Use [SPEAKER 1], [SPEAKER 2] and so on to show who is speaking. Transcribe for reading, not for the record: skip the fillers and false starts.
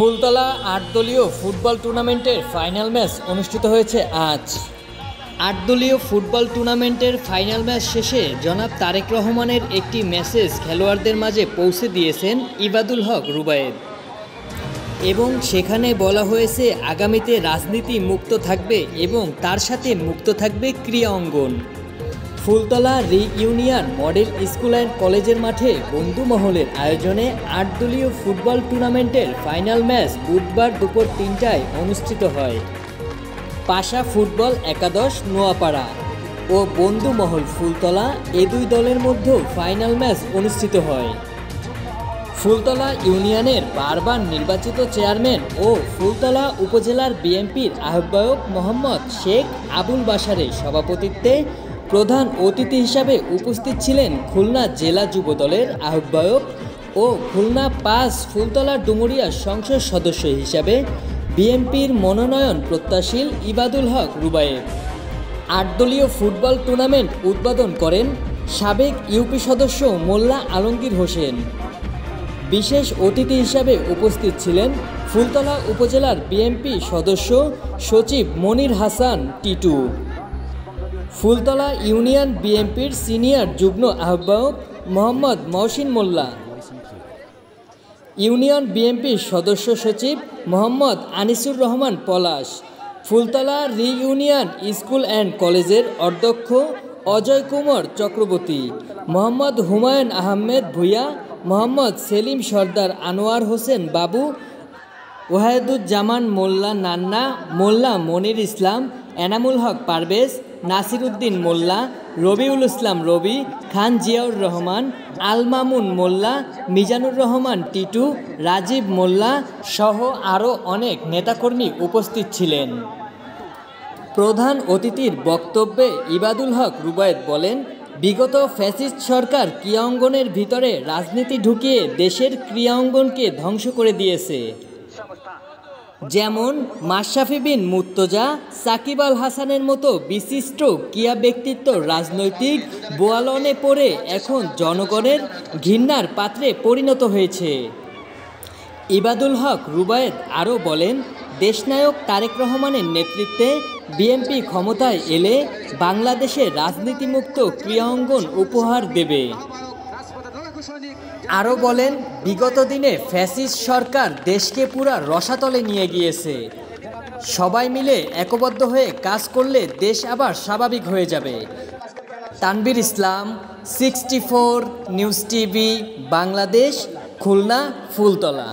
[SPEAKER 1] ফুলতলা ৮ দলীয় ফুটবল টুর্নামেন্টের final match অনুষ্ঠিত হয়েছে আজ। ৮ দলীয় ফুটবল টুর্নামেন্টের ফাইনাল ম্যাচ শেষে জনাব তারেক রহমানের একটি মেসেজ খেলোয়াড়দের মাঝে পৌঁছে দিয়েছেন ইবাদুল হক রুবায়েত এবং সেখানে বলা হয়েছে আগামীতে রাজনীতি মুক্ত থাকবে এবং তার সাথে মুক্ত থাকবে ক্রীড়া অঙ্গন। Phultala reunion model school and কলেজের মাঠে বন্ধু মহলের আয়োজনে ৮ দলীয় ফুটবল টুর্নামেন্টের ফাইনাল ম্যাচ বুধবার দুপুর ৩টায় অনুষ্ঠিত হয়। পাশা ফুটবল একাদশ নোয়াপাড়া ও বন্ধু মহল ফুলতলা এই দুই দলের মধ্যে ফাইনাল ম্যাচ অনুষ্ঠিত হয়। ফুলতলা ইউনিয়নের বারবার নির্বাচিত চেয়ারম্যান ও ফুলতলা উপজেলার বিএনপির আহ্বায়ক মোহাম্মদ শেখ আবুল বাশারের সভাপতিত্বে প্রধান অতিথি হিসাবে উপস্থিত ছিলেন খুলনা জেলা যুব দলের আহ্বায়ক ও খুলনা ৫ ফুলতলা ডুমুরিয়া সংসদ সদস্য হিসাবে বিএনপির মনোনয়ন প্রত্যাশীল ইবাদুল হক রুবায়েত। ৮ দলীয় ফুটবল টুর্নামেন্ট উদ্বোধন করেন সাবেক ইউপি সদস্য মোল্লা আলমগীর হোসেন। বিশেষ অতিথি হিসাবে উপস্থিত ছিলেন ফুলতলা উপজেলার বিএনপি সদস্য সচিব মনির হাসান টিটু, ফুলতলা ইউনিয়ন বিএনপির সিনিয়র যুগ্ম আহ্বায়ক মোহাম্মদ মহসিন মোল্লা, ইউনিয়ন বিএনপির সদস্য সচিব মোহাম্মদ আনিসুর রহমান পলাশ, ফুলতলা রিইউনিয়ন স্কুল অ্যান্ড কলেজের অধ্যক্ষ অজয় কুমার চক্রবর্তী, মোহাম্মদ হুমায়ুন আহমেদ ভূঁইয়া, মোহাম্মদ সেলিম সর্দার, আনোয়ার হোসেন বাবু, ওয়াহেদুজ্জামান মোল্লা নান্না, মোল্লা মনির ইসলাম, এনামুল হক পারভেজ, নাসির উদ্দিন মোল্লা, রবিউল ইসলাম রবি, খান জিয়াউর রহমান, আল মামুন মোল্লা, মিজানুর রহমান টিটু, রাজীব মোল্লা সহ আরও অনেক নেতাকর্মী উপস্থিত ছিলেন। প্রধান অতিথির বক্তব্যে ইবাদুল হক রুবায়েত বলেন, বিগত ফ্যাসিস্ট সরকার ক্রীড়া অঙ্গনের ভিতরে রাজনীতি ঢুকিয়ে দেশের ক্রীড়া অঙ্গনকে ধ্বংস করে দিয়েছে। যেমন মাশরাফি বিন মুর্তজা, সাকিব আল হাসানের মতো বিশিষ্ট ক্রীড়া ব্যক্তিত্ব রাজনৈতিক বোয়ালনে পড়ে এখন জনগণের ঘৃণার পাত্রে পরিণত হয়েছে। ইবাদুল হক রুবায়েত আরও বলেন, দেশনায়ক তারেক রহমানের নেতৃত্বে বিএনপি ক্ষমতায় এলে বাংলাদেশে রাজনীতিমুক্ত ক্রীড়া অঙ্গন উপহার দেবে। আরও বলেন, বিগত দিনে ফ্যাসিস্ট সরকার দেশকে পুরা রসাতলে নিয়ে গিয়েছে। সবাই মিলে একবদ্ধ হয়ে কাজ করলে দেশ আবার স্বাভাবিক হয়ে যাবে। তানভীর ইসলাম, 64 নিউজ টিভি বাংলাদেশ, খুলনা, ফুলতলা।